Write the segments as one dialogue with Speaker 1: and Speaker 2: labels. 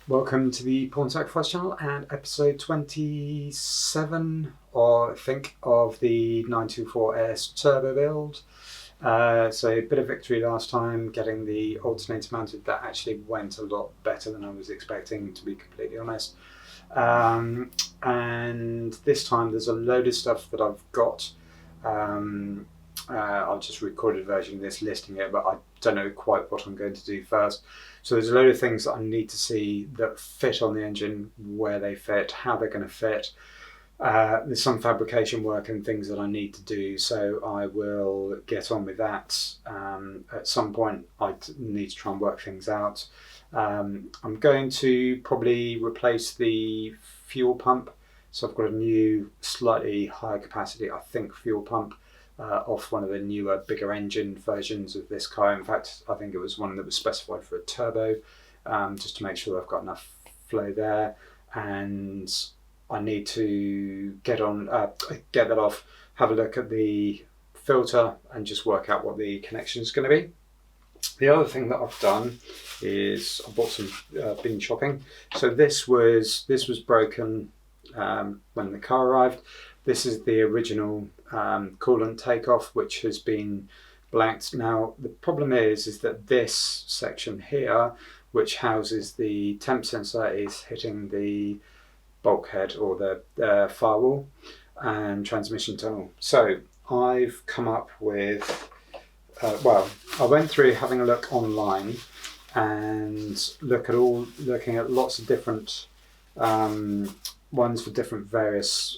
Speaker 1: Welcome to the Pawn Sacrifice channel and episode 27, or I think, of the 924S turbo build. So a bit of victory last time, getting the alternator mounted. That actually went a lot better than I was expecting, to be completely honest. And this time there's a load of stuff that I've got. I've just recorded a version of this listing it, but I don't know quite what I'm going to do first. So there's a load of things that I need to see that fit on the engine, where they fit, how they're going to fit. There's some fabrication work and things that I need to do, so I will get on with that. At some point I need to try and work things out. I'm going to probably replace the fuel pump. So I've got a new, slightly higher capacity, I think, fuel pump off one of the newer, bigger engine versions of this car. In fact, I think it was one that was specified for a turbo, just to make sure I've got enough flow there. And I need to get that off, have a look at the filter, and just work out what the connection is going to be. The other thing that I've done is I bought some bin shopping. So this was broken when the car arrived. This is the original coolant takeoff, which has been blanked. Now the problem is that this section here, which houses the temp sensor, is hitting the bulkhead or the firewall and transmission tunnel. So I've come up with I went through having a look online and looking at lots of different ones for different various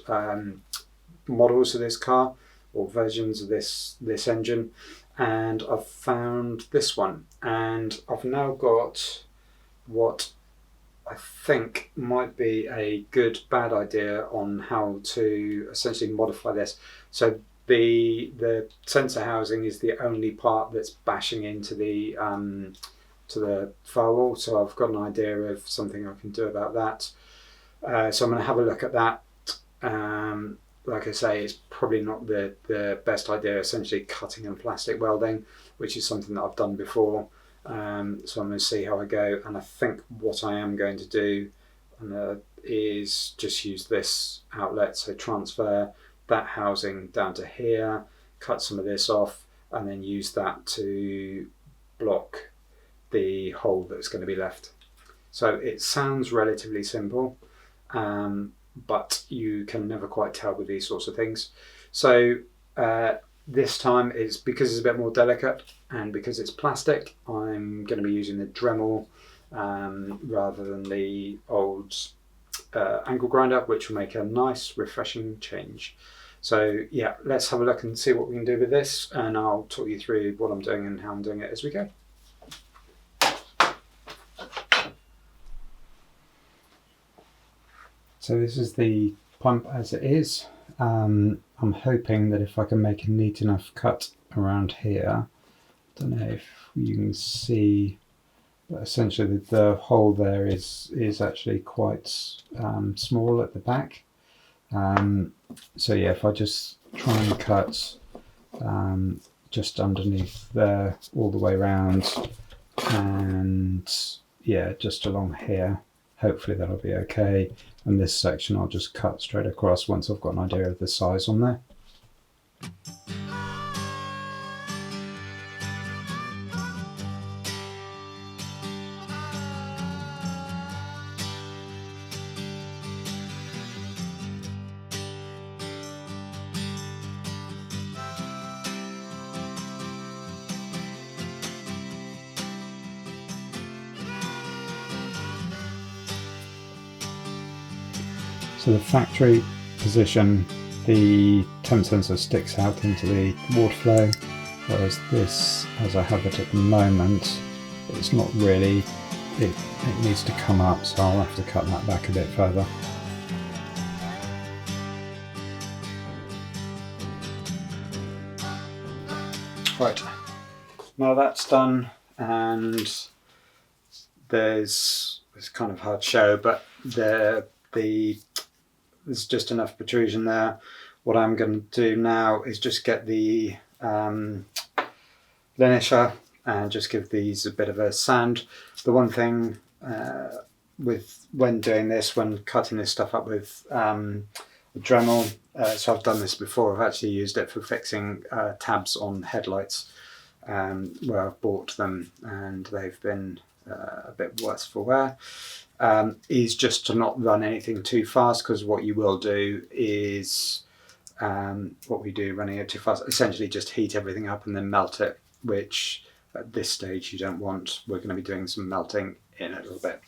Speaker 1: models of this car or versions of this engine, and I've found this one, and I've now got what I think might be a good bad idea on how to essentially modify this. So the sensor housing is the only part that's bashing into the firewall, so I've got an idea of something I can do about that. So I'm going to have a look at that. Like I say, it's probably not the best idea, essentially cutting and plastic welding, which is something that I've done before. So I'm going to see how I go, and I think what I am going to do is just use this outlet, so transfer that housing down to here, cut some of this off, and then use that to block the hole that's going to be left. So it sounds relatively simple, but you can never quite tell with these sorts of things. So this time, is because it's a bit more delicate and because it's plastic, I'm going to be using the Dremel rather than the old angle grinder, which will make a nice refreshing change. So yeah, let's have a look and see what we can do with this, and I'll talk you through what I'm doing and how I'm doing it as we go. So this is the pump as it is. I'm hoping that if I can make a neat enough cut around here, I don't know if you can see, but essentially the hole there is actually quite small at the back. So yeah, if I just try and cut just underneath there all the way around, and yeah, just along here, hopefully that'll be okay. And this section I'll just cut straight across once I've got an idea of the size on there. So the factory position, the temp sensor sticks out into the water flow, whereas this, as I have it at the moment, it's not really, it needs to come up, so I'll have to cut that back a bit further. Right, now that's done, and it's kind of hard to show, but there's just enough protrusion there. What I'm going to do now is just get the linisher and just give these a bit of a sand. The one thing when doing this, when cutting this stuff up with Dremel, so I've done this before. I've actually used it for fixing tabs on headlights, where I've bought them and they've been a bit worse for wear. Is just to not run anything too fast, because what you will do is what we do running it too fast, essentially just heat everything up and then melt it, which at this stage you don't want. We're going to be doing some melting in a little bit.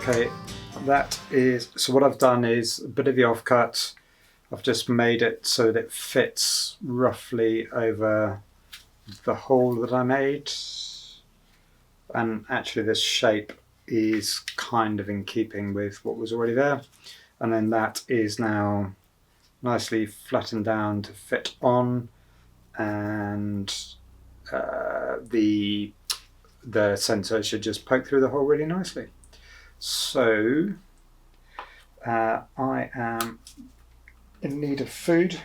Speaker 1: Okay, that is, so what I've done is a bit of the offcut. I've just made it so that it fits roughly over the hole that I made, and actually this shape is kind of in keeping with what was already there, and then that is now nicely flattened down to fit on, and the sensor should just poke through the hole really nicely. So I am in need of food,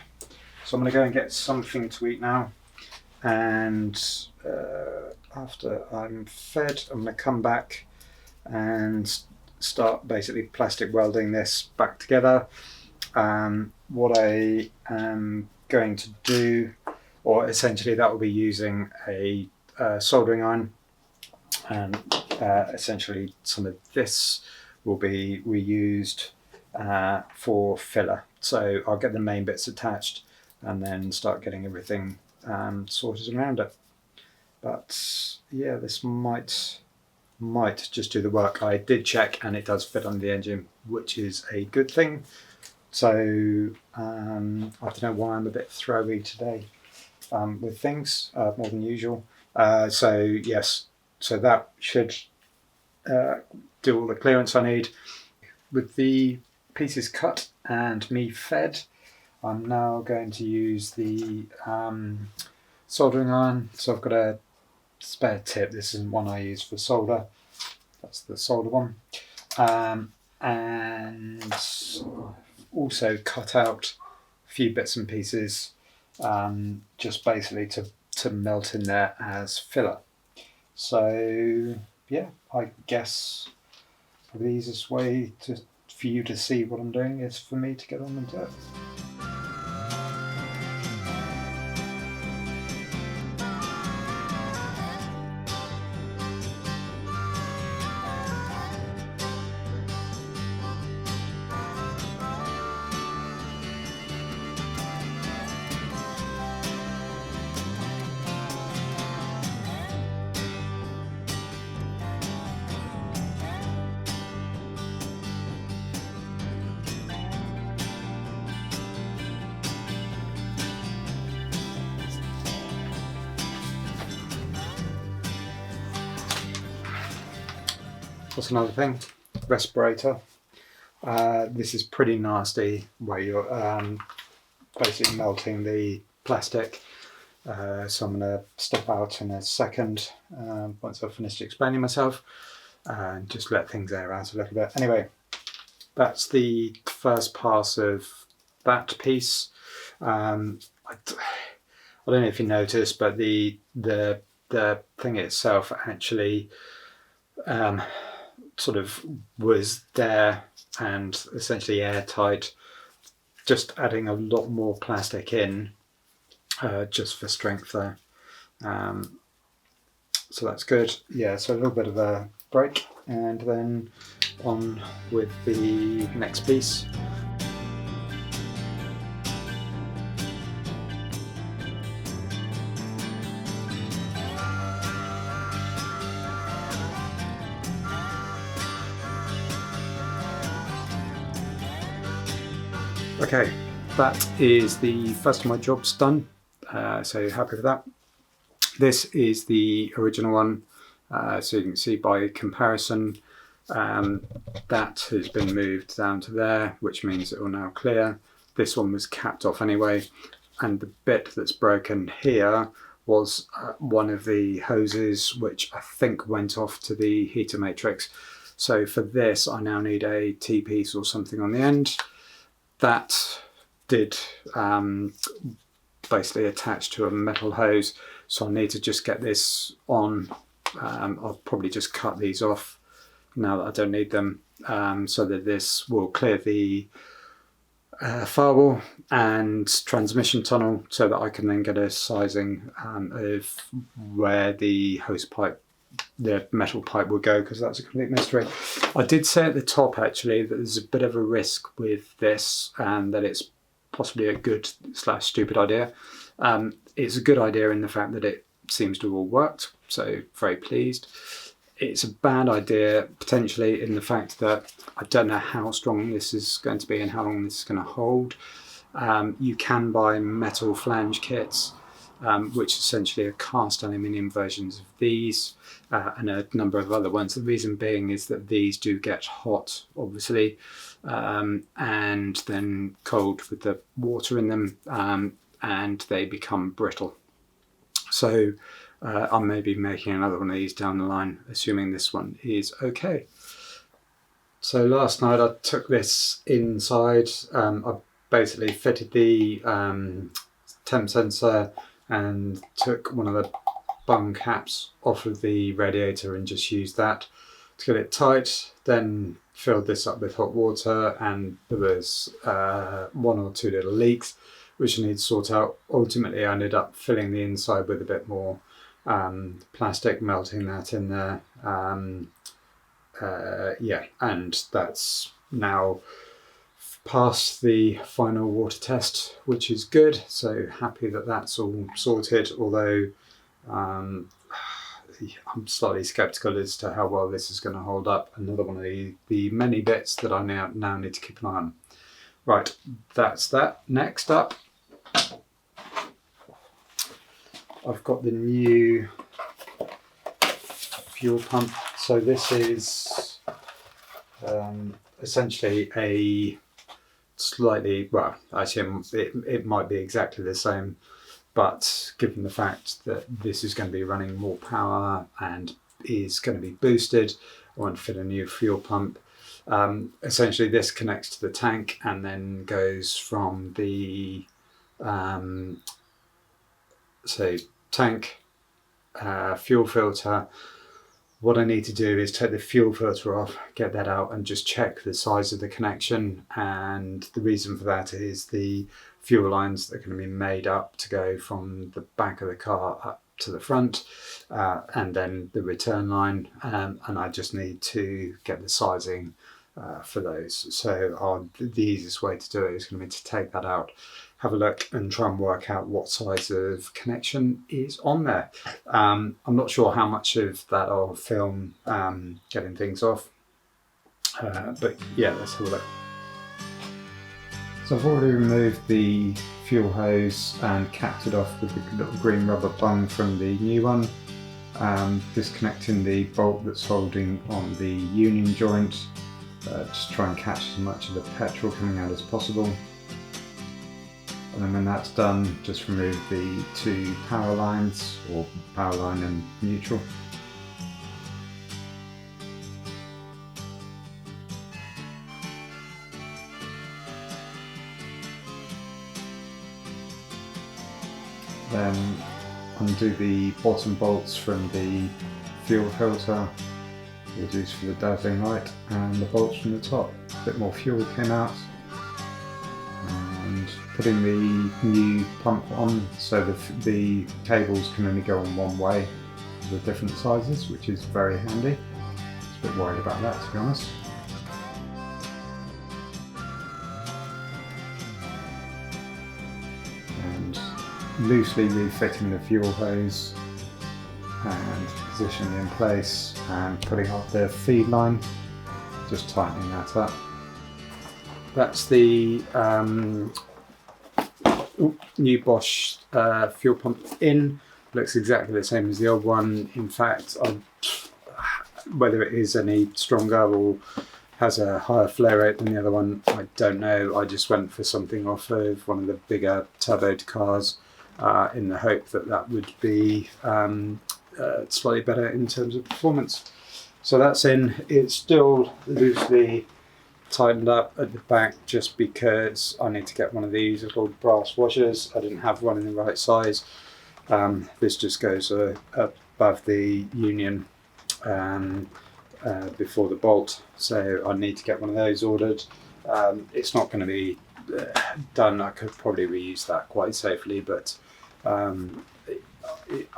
Speaker 1: so I'm going to go and get something to eat now, and after I'm fed I'm going to come back and start basically plastic welding this back together. What I am going to do, or essentially that will be using a soldering iron, and essentially some of this will be reused for filler. So I'll get the main bits attached and then start getting everything sorted around it. But yeah, this might just do the work. I did check and it does fit on the engine, which is a good thing. So I don't know why I'm a bit throwy today with things, more than usual. So yes, so that should do all the clearance I need. With the pieces cut and me fed, I'm now going to use the soldering iron. So I've got a spare tip. This isn't one I use for solder. That's the solder one. And I've also cut out a few bits and pieces just basically to melt in there as filler. So yeah, I guess the easiest way for you to see what I'm doing is for me to get on and do it. What's another thing? Respirator. This is pretty nasty, where you're basically melting the plastic. So I'm going to step out in a second once I've finished explaining myself, and just let things air out a little bit. Anyway, that's the first pass of that piece. I don't know if you noticed, but the thing itself actually sort of was there and essentially airtight, just adding a lot more plastic in just for strength there. So that's good. Yeah, so a little bit of a break and then on with the next piece. Okay, that is the first of my jobs done, so happy with that. This is the original one, so you can see by comparison that has been moved down to there, which means it will now clear. This one was capped off anyway, and the bit that's broken here was one of the hoses, which I think went off to the heater matrix. So for this I now need a T-piece or something on the end. that did basically attach to a metal hose, so I need to just get this on. I'll probably just cut these off now that I don't need them, so that this will clear the firewall and transmission tunnel, so that I can then get a sizing of where the hose pipe, the metal pipe, will go, because that's a complete mystery. I did say at the top actually that there's a bit of a risk with this, and that it's possibly a good / stupid idea. It's a good idea in the fact that it seems to have all worked, so very pleased. It's a bad idea potentially in the fact that I don't know how strong this is going to be and how long this is going to hold. You can buy metal flange kits, which essentially are cast aluminium versions of these, and a number of other ones. The reason being is that these do get hot, obviously, and then cold with the water in them, and they become brittle. So I may be making another one of these down the line, assuming this one is okay. So last night I took this inside. I basically fitted the temp sensor and took one of the bung caps off of the radiator and just used that to get it tight. Then filled this up with hot water, and there was 1 or 2 little leaks which I need to sort out. Ultimately I ended up filling the inside with a bit more plastic, melting that in there. Yeah, and that's now passed the final water test, which is good, so happy that that's all sorted, although I'm slightly sceptical as to how well this is going to hold up. Another one of the many bits that I now need to keep an eye on. Right, that's that. Next up, I've got the new fuel pump. So this is essentially a slightly, well, actually it might be exactly the same, but given the fact that this is going to be running more power and is going to be boosted, I want to fit a new fuel pump. Essentially this connects to the tank and then goes from the tank, fuel filter. What I need to do is take the fuel filter off, get that out, and just check the size of the connection. And the reason for that is the fuel lines that are going to be made up to go from the back of the car up to the front, and then the return line, and I just need to get the sizing for those. So the easiest way to do it is going to be to take that out, have a look, and try and work out what size of connection is on there. I'm not sure how much of that I'll film getting things off, but yeah, let's have a look. So I've already removed the fuel hose and capped it off with the little green rubber bung from the new one, disconnecting the bolt that's holding on the union joint. Just try and catch as much of the petrol coming out as possible. And then when that's done, just remove the 2 power lines, or power line and neutral. Then undo the bottom bolts from the fuel filter, reduce for the dazzling light, and the bolts from the top. A bit more fuel came out. And putting the new pump on, so the cables can only go on one way, the different sizes, which is very handy. I was a bit worried about that, to be honest. And loosely refitting the fuel hose and positioning it in place, and putting up the feed line, just tightening that up. That's the new Bosch fuel pump in. Looks exactly the same as the old one. In fact, whether it is any stronger or has a higher flow rate than the other one, I don't know. I just went for something off of one of the bigger turboed cars in the hope that that would be slightly better in terms of performance. So that's in. It's still loosely tightened up at the back just because I need to get one of these. They're called brass washers. I didn't have one in the right size. This just goes above the union before the bolt, so I need to get one of those ordered. It's not going to be done. I could probably reuse that quite safely, but I'm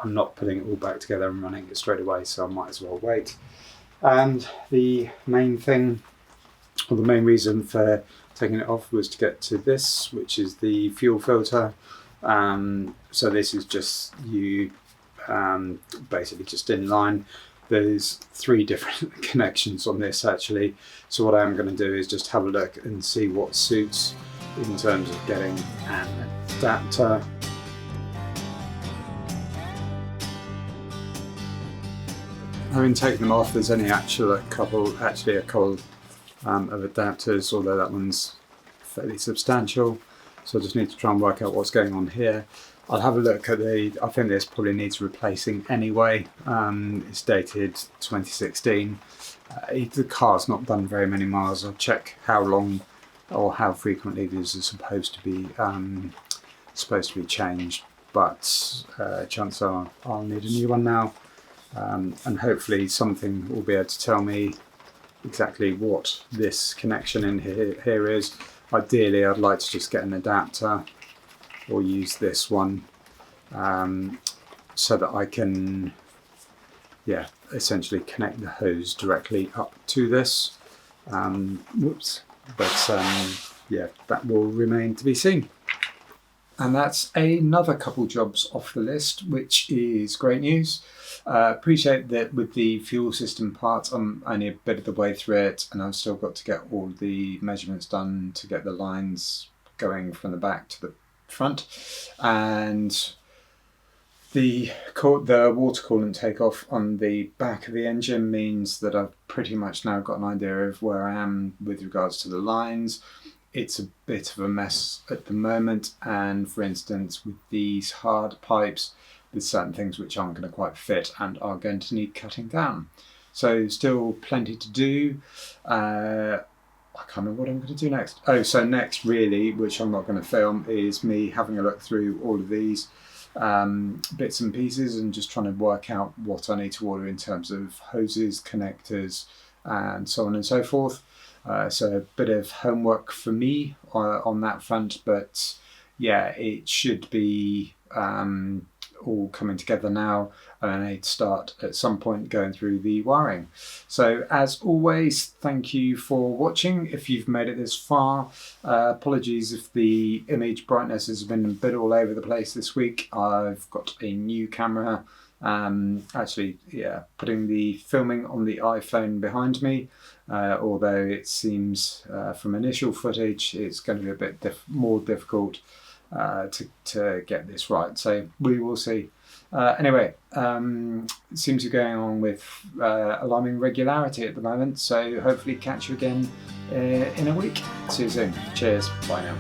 Speaker 1: not putting it all back together and running it straight away, so I might as well wait. And the main thing, or the main reason for taking it off, was to get to this, which is the fuel filter. So this is just you basically just in line. There's 3 different connections on this actually, so what I'm going to do is just have a look and see what suits in terms of getting an adapter. Having taken them off, there's only actually a couple of adapters, although that one's fairly substantial, so I just need to try and work out what's going on here. I'll have a look at I think this probably needs replacing anyway. It's dated 2016. The car's not done very many miles. I'll check how long or how frequently these are supposed to be changed, but chances are I'll need a new one now. And hopefully something will be able to tell me exactly what this connection in here is. Ideally, I'd like to just get an adapter or use this one so that I can essentially connect the hose directly up to this. Whoops. But that will remain to be seen. And that's another couple jobs off the list, which is great news. Appreciate that with the fuel system part, I'm only a bit of the way through it, and I've still got to get all the measurements done to get the lines going from the back to the front. And the water coolant takeoff on the back of the engine means that I've pretty much now got an idea of where I am with regards to the lines. It's a bit of a mess at the moment, and for instance with these hard pipes, there's certain things which aren't going to quite fit and are going to need cutting down. So still plenty to do. I can't remember what I'm going to do next. Oh, so next really, which I'm not going to film, is me having a look through all of these bits and pieces and just trying to work out what I need to order in terms of hoses, connectors, and so on and so forth. So a bit of homework for me on that front, but yeah, it should be all coming together now, and I need to start at some point going through the wiring. So as always, thank you for watching. If you've made it this far, apologies if the image brightness has been a bit all over the place this week. I've got a new camera, putting the filming on the iPhone behind me, although it seems from initial footage it's going to be a bit more difficult to get this right, so we will see. Anyway, it seems to be going on with alarming regularity at the moment, so hopefully catch you again in a week. See you soon. Cheers. Bye now.